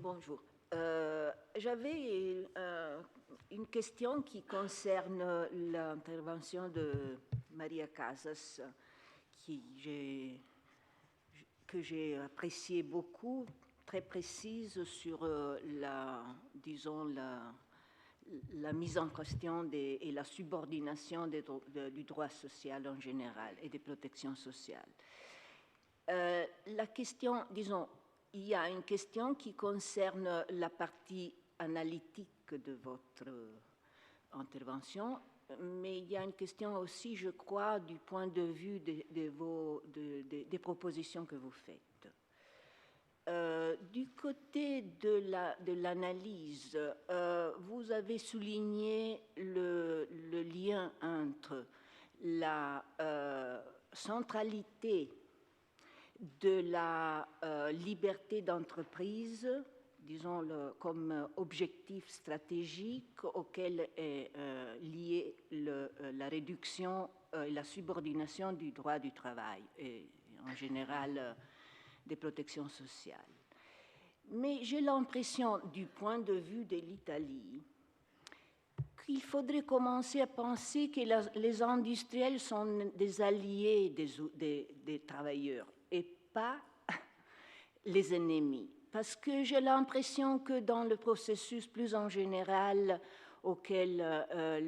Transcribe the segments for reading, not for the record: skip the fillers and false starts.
Bonjour. J'avais une question qui concerne l'intervention de Maria Casas, que j'ai appréciée beaucoup, très précise sur la mise en question et la subordination du droit social en général et des protections sociales. La question, disons, il y a une question qui concerne la partie analytique de votre intervention, mais il y a une question aussi, je crois, du point de vue des propositions que vous faites. Du côté de l'analyse, vous avez souligné le lien entre la centralité de la liberté d'entreprise, disons comme objectif stratégique auquel est liée la réduction et la subordination du droit du travail et en général des protections sociales. Mais j'ai l'impression, du point de vue de l'Italie, qu'il faudrait commencer à penser que les industriels sont des alliés des travailleurs et pas les ennemis. Parce que j'ai l'impression que dans le processus plus en général auquel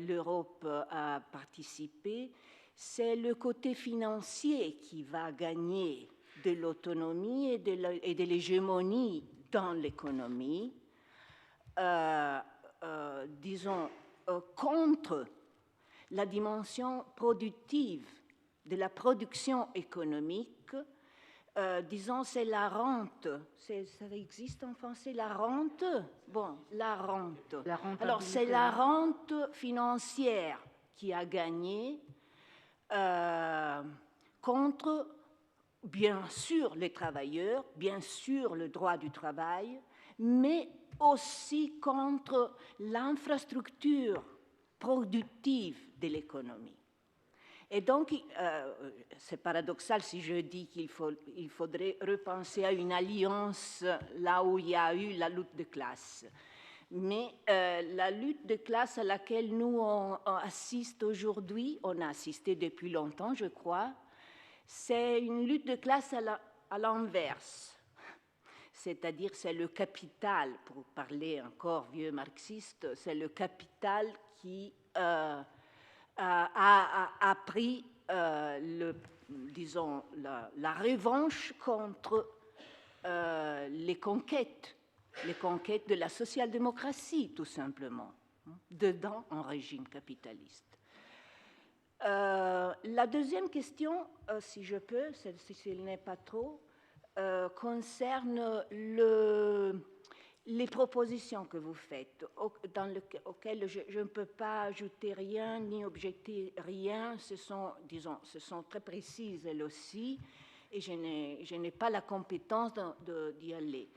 l'Europe a participé, c'est le côté financier qui va gagner de l'autonomie et de l'hégémonie dans l'économie, disons, contre la dimension productive de la production économique, disons, c'est la rente. Ça existe en français, la rente? Bon, la rente. Alors, c'est la rente financière qui a gagné contre, bien sûr, les travailleurs, bien sûr, le droit du travail, mais aussi contre l'infrastructure productive de l'économie. Et donc, c'est paradoxal si je dis qu'il faudrait repenser à une alliance là où il y a eu la lutte de classe. Mais la lutte de classe à laquelle nous on assiste aujourd'hui, on a assisté depuis longtemps, je crois, c'est une lutte de classe à l'inverse. C'est-à-dire, c'est le capital, pour parler encore vieux marxiste, c'est le capital qui a pris, disons, la revanche contre les conquêtes de la social-démocratie, tout simplement, dedans un régime capitaliste. La deuxième question, si je peux, si elle n'est pas trop, concerne les propositions que vous faites, auxquelles je ne peux pas ajouter rien ni objecter rien. Ce sont très précises elles aussi, et je n'ai pas la compétence d'y aller.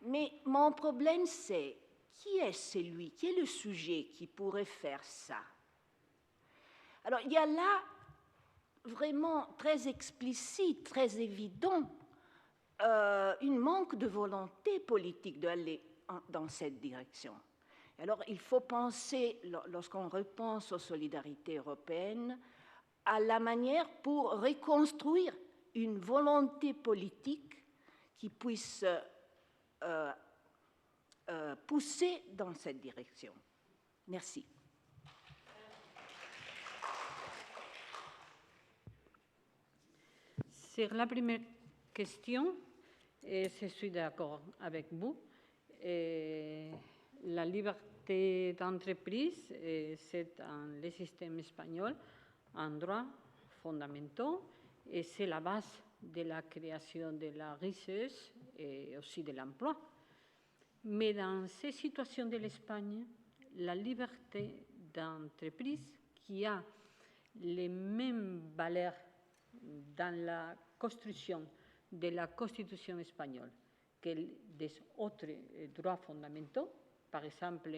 Mais mon problème, c'est qui est le sujet qui pourrait faire ça? Alors, il y a là vraiment très explicite, très évident, une manque de volonté politique d'aller dans cette direction. Alors, il faut penser, lorsqu'on repense aux solidarités européennes, à la manière pour reconstruire une volonté politique qui puisse pousser dans cette direction. Merci. Sur la première question, je suis d'accord avec vous. La liberté d'entreprise, c'est dans le système espagnol un droit fondamental et c'est la base de la création de la richesse et aussi de l'emploi. Mais dans ces situations de l'Espagne, la liberté d'entreprise qui a les mêmes valeurs dans la construction de la Constitution espagnole que des autres droits fondamentaux, par exemple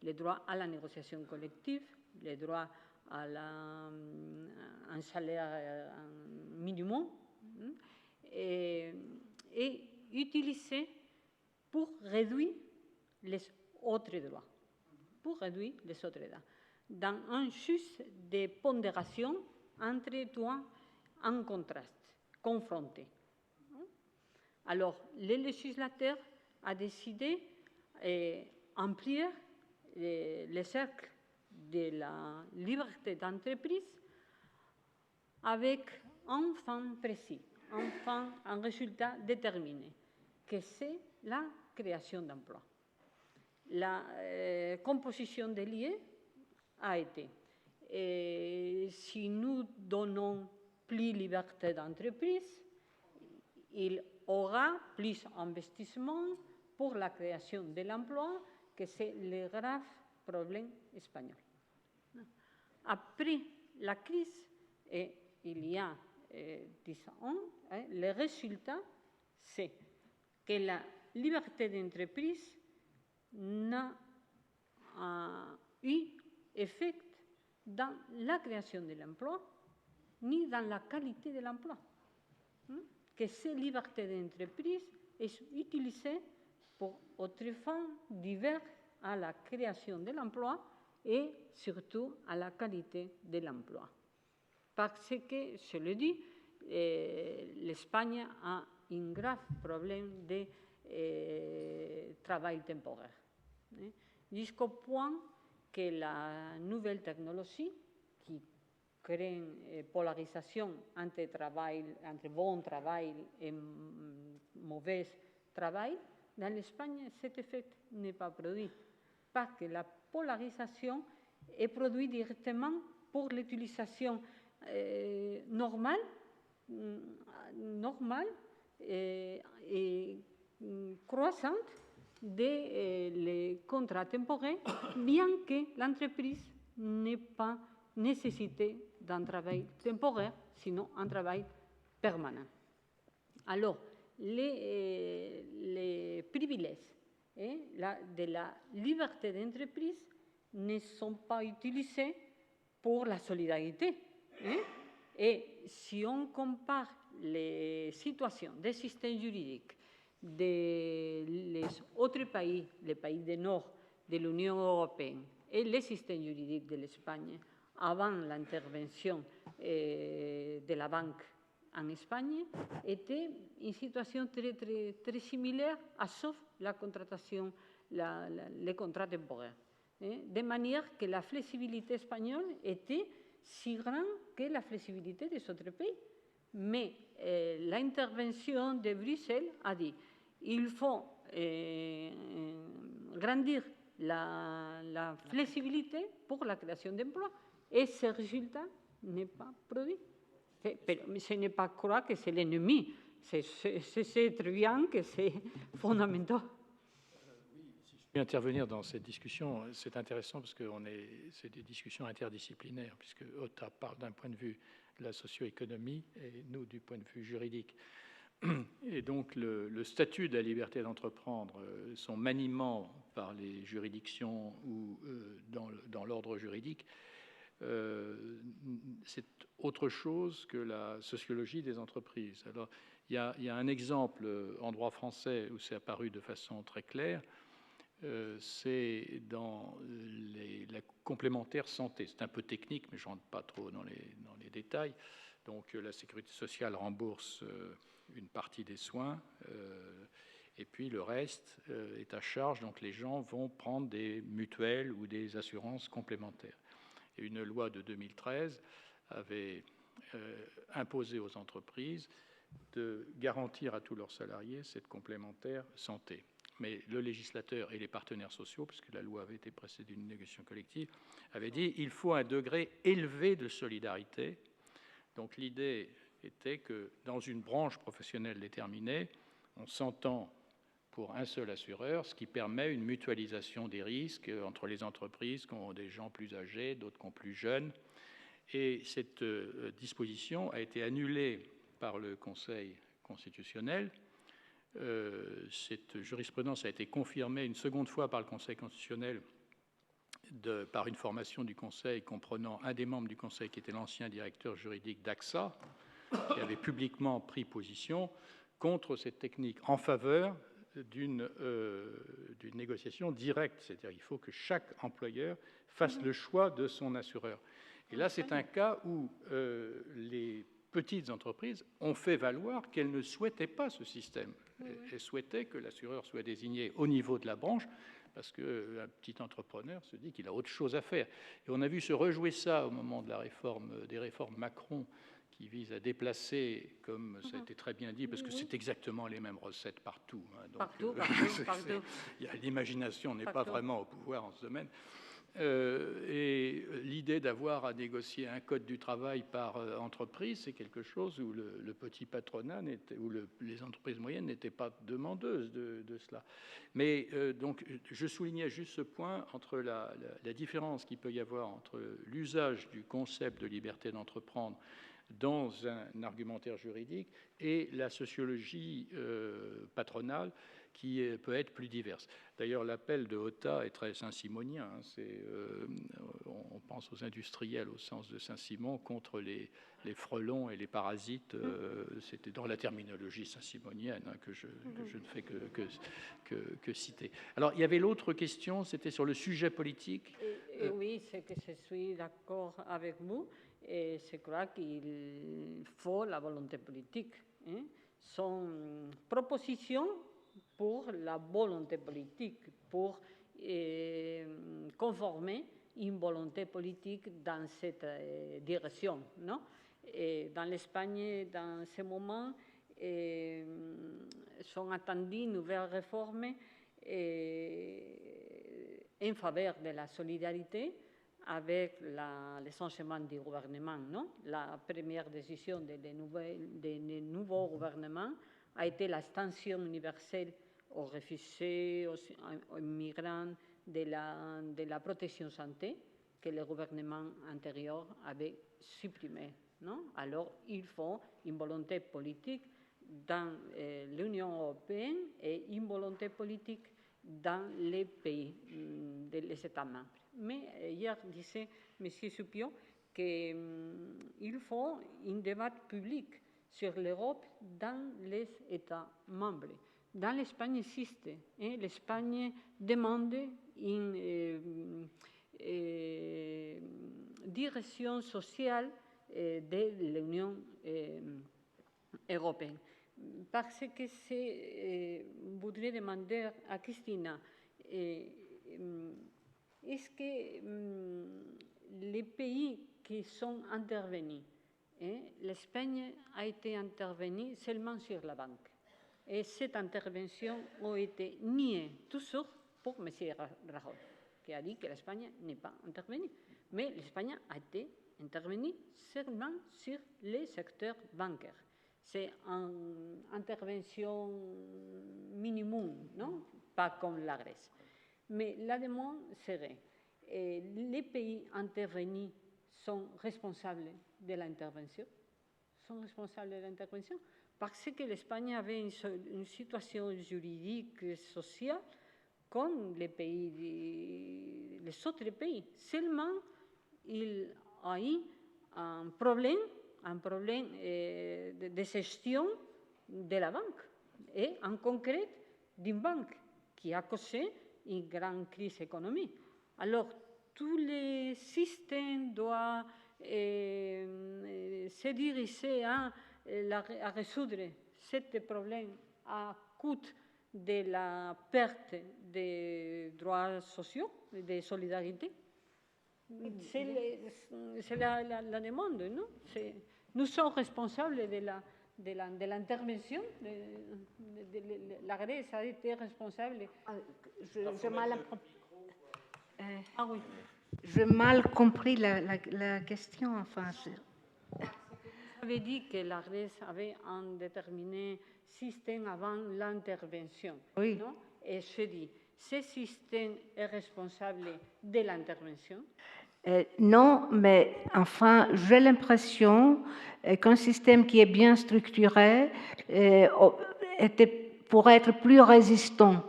le droit à la négociation collective, le droit à un salaire minimum, est utilisé pour réduire les autres droits. Pour réduire les autres droits. Dans un juste de pondération entre droits en contraste, confrontés. Alors, le législateur a décidé d'amplier le cercle de la liberté d'entreprise avec un fin précis, un résultat déterminé, que c'est la création d'emplois. La composition de l'IE a été, si nous donnons plus de liberté d'entreprise, il aura plus d'investissement pour la création de l'emploi, que c'est le grave problème espagnol. Après la crise, et il y a 10 ans, le résultat, c'est que la liberté d'entreprise n'a eu effet dans la création de l'emploi, ni dans la qualité de l'emploi. Que cette liberté d'entreprise est utilisée pour autres fins diverses à la création de l'emploi et surtout à la qualité de l'emploi. Parce que, je le dis, l'Espagne a un grave problème de travail temporaire. Jusqu'au point que la nouvelle technologie, qui crée une polarisation entre bon travail et mauvais travail, dans l'Espagne, cet effet n'est pas produit. Parce que la polarisation est produite directement pour l'utilisation normale et croissante des contrats temporaires, bien que l'entreprise n'ait pas nécessité d'un travail temporaire, sinon un travail permanent. Alors, les privilèges de la liberté d'entreprise ne sont pas utilisés pour la solidarité. Et si on compare les situations des systèmes juridiques des autres pays, les pays du nord de l'Union européenne et les systèmes juridiques de l'Espagne avant l'intervention de la banque en Espagne, était une situation très similaire, sauf la contratation, les contrats temporaires. De manière que la flexibilité espagnole était si grande que la flexibilité des autres pays. Mais l'intervention de Bruxelles a dit il faut grandir la flexibilité pour la création d'emplois. Et ce résultat n'est pas produit. Mais ce n'est pas croire que c'est l'ennemi. C'est très bien que c'est fondamental. Oui, si je peux intervenir dans cette discussion, c'est intéressant parce que c'est des discussions interdisciplinaires, puisque OTA parle d'un point de vue de la socio-économie et nous du point de vue juridique. Et donc le statut de la liberté d'entreprendre, son maniement par les juridictions ou dans l'ordre juridique, c'est autre chose que la sociologie des entreprises. Alors, il y a un exemple en droit français où c'est apparu de façon très claire, c'est dans la complémentaire santé. C'est un peu technique, mais je ne rentre pas trop dans les détails. Donc, la sécurité sociale rembourse une partie des soins, et puis le reste est à charge. Donc, les gens vont prendre des mutuelles ou des assurances complémentaires. Et une loi de 2013 avait imposé aux entreprises de garantir à tous leurs salariés cette complémentaire santé. Mais le législateur et les partenaires sociaux, puisque la loi avait été précédée d'une négociation collective, avaient dit qu'il faut un degré élevé de solidarité. Donc l'idée était que dans une branche professionnelle déterminée, on s'entend pour un seul assureur, ce qui permet une mutualisation des risques entre les entreprises qui ont des gens plus âgés, d'autres qui ont plus jeunes. Et cette disposition a été annulée par le Conseil constitutionnel. Cette jurisprudence a été confirmée une seconde fois par le Conseil constitutionnel par une formation du Conseil comprenant un des membres du Conseil qui était l'ancien directeur juridique d'AXA, qui avait publiquement pris position contre cette technique en faveur d'une négociation directe, c'est-à-dire il faut que chaque employeur fasse le choix de son assureur. Et là, c'est un cas où les petites entreprises ont fait valoir qu'elles ne souhaitaient pas ce système. Elles souhaitaient que l'assureur soit désigné au niveau de la branche, parce qu'un petit entrepreneur se dit qu'il a autre chose à faire. Et on a vu se rejouer ça au moment de des réformes Macron, qui visent à déplacer, comme ça a été très bien dit, parce que c'est exactement les mêmes recettes partout. Hein, donc, partout. L'imagination n'est pas vraiment au pouvoir en ce domaine. Et l'idée d'avoir à négocier un code du travail par entreprise, c'est quelque chose où le petit patronat, où les entreprises moyennes n'étaient pas demandeuses de cela. Mais donc, je soulignais juste ce point entre la différence qu'il peut y avoir entre l'usage du concept de liberté d'entreprendre dans un argumentaire juridique et la sociologie patronale qui peut être plus diverse. D'ailleurs, l'appel de Hotta est très saint-simonien. Hein, on pense aux industriels au sens de Saint-Simon contre les frelons et les parasites. C'était dans la terminologie saint-simonienne hein, que je ne fais que citer. Alors, il y avait l'autre question, c'était sur le sujet politique. Oui, c'est que je suis d'accord avec vous. Et je crois qu'il faut la volonté politique. Hein. Sont propositions pour la volonté politique, pour conformer une volonté politique dans cette direction. Non? Et dans l'Espagne, dans ce moment, sont attendues de nouvelles réformes en faveur de la solidarité avec le changement du gouvernement. Non? La première décision des nouveaux gouvernements a été l'extension universelle aux réfugiés, aux migrants de la protection santé que le gouvernement antérieur avait supprimée. Non? Alors, il faut une volonté politique dans l'Union européenne et une volonté politique dans les pays, les États membres. Mais hier disait M. Supiot qu'il faut un débat public sur l'Europe dans les États membres. Dans l'Espagne existe. Hein, l'Espagne demande une direction sociale de l'Union européenne. Parce que je voudrais demander à Cristina, est-ce que les pays qui sont intervenus, l'Espagne a été intervenue seulement sur la banque. Et cette intervention a été niée toujours pour M. Rajoy, qui a dit que l'Espagne n'est pas intervenue. Mais l'Espagne a été intervenue seulement sur les secteurs bancaires. C'est une intervention minimum, non? Pas comme la Grèce. Mais la demande serait, les pays intervenus sont responsables de l'intervention, parce que l'Espagne avait une situation juridique et sociale comme les autres pays. Seulement, il a eu un problème de gestion de la banque, et en concret d'une banque qui a causé une grande crise économique. Alors, tous les systèmes doivent se diriger à résoudre ce problème à coût de la perte des droits sociaux, de solidarité. C'est la demande, non? Nous sommes responsables de l'intervention. La Grèce a été responsable. J'ai mal compris la question. Enfin, vous avez dit que la Grèce avait un déterminé système avant l'intervention. Oui. Non? Et je dis, ce système est responsable de l'intervention? Non, mais enfin, j'ai l'impression qu'un système qui est bien structuré pourrait être plus résistant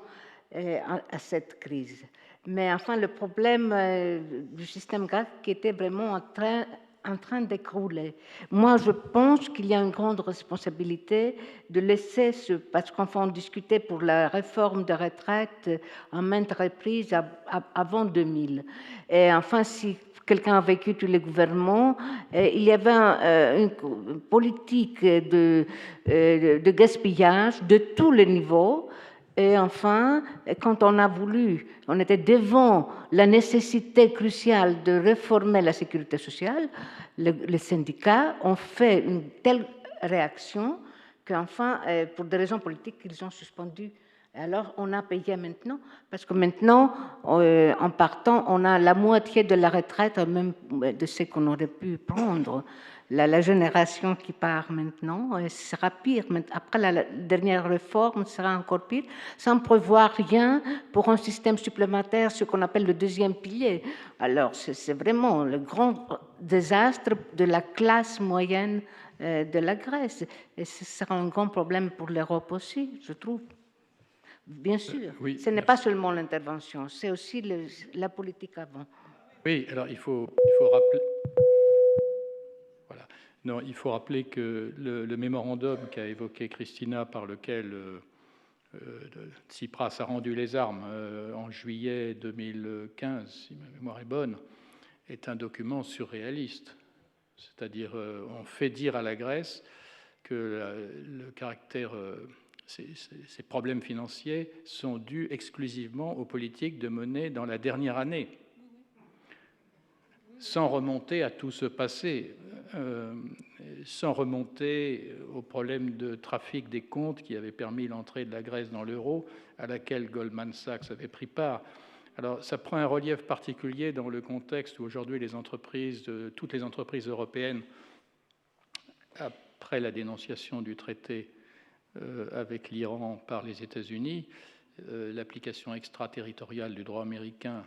à cette crise. Mais enfin, le problème du système grec qui était vraiment en train d'écrouler. Moi, je pense qu'il y a une grande responsabilité de laisser parce qu'enfin on discutait pour la réforme des retraites en maintes reprises avant 2000. Et enfin, si quelqu'un a vécu tous les gouvernements, il y avait une politique de gaspillage de tous les niveaux. Et enfin, quand on a voulu, on était devant la nécessité cruciale de réformer la sécurité sociale, les syndicats ont fait une telle réaction qu'enfin, pour des raisons politiques, ils ont suspendu. Alors, on a payé maintenant, parce que maintenant, en partant, on a la moitié de la retraite, même de ce qu'on aurait pu prendre. La génération qui part maintenant sera pire. Après la dernière réforme, sera encore pire, sans prévoir rien pour un système supplémentaire, ce qu'on appelle le deuxième pilier. Alors, c'est vraiment le grand désastre de la classe moyenne de la Grèce. Et ce sera un grand problème pour l'Europe aussi, je trouve. Bien sûr, oui, ce n'est pas seulement l'intervention, c'est aussi la politique avant. Oui, alors il faut rappeler... Voilà. Non, il faut rappeler que le mémorandum qu'a évoqué Christina, par lequel Tsipras a rendu les armes en juillet 2015, si ma mémoire est bonne, est un document surréaliste. C'est-à-dire, on fait dire à la Grèce que le caractère... Ces problèmes financiers sont dus exclusivement aux politiques de monnaie dans la dernière année, sans remonter à tout ce passé, sans remonter aux problèmes de trafic des comptes qui avaient permis l'entrée de la Grèce dans l'euro, à laquelle Goldman Sachs avait pris part. Alors, ça prend un relief particulier dans le contexte où aujourd'hui toutes les entreprises européennes, après la dénonciation du traité avec l'Iran par les États-Unis, l'application extraterritoriale du droit américain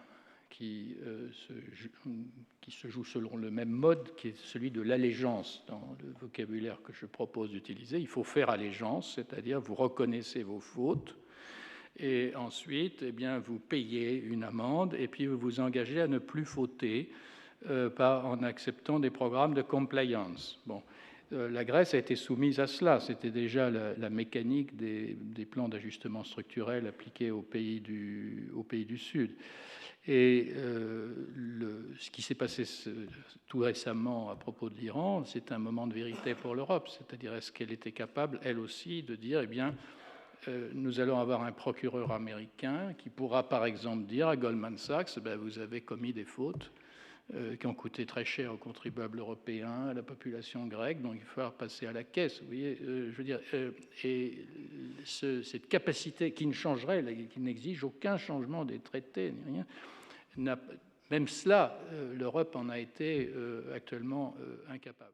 qui se joue selon le même mode, qui est celui de l'allégeance dans le vocabulaire que je propose d'utiliser. Il faut faire allégeance, c'est-à-dire vous reconnaissez vos fautes, et ensuite, eh bien, vous payez une amende, et puis vous vous engagez à ne plus fauter en acceptant des programmes de compliance. Bon. La Grèce a été soumise à cela. C'était déjà la mécanique des plans d'ajustement structurel appliqués aux pays du Sud. Et ce qui s'est passé tout récemment à propos de l'Iran, c'est un moment de vérité pour l'Europe. C'est-à-dire, est-ce qu'elle était capable, elle aussi, de dire, eh bien, nous allons avoir un procureur américain qui pourra, par exemple, dire à Goldman Sachs, ben, vous avez commis des fautes qui ont coûté très cher aux contribuables européens, à la population grecque, donc il va falloir passer à la caisse. Vous voyez, je veux dire, et cette capacité qui ne changerait, qui n'exige aucun changement des traités, ni rien, même cela, l'Europe en a été actuellement incapable.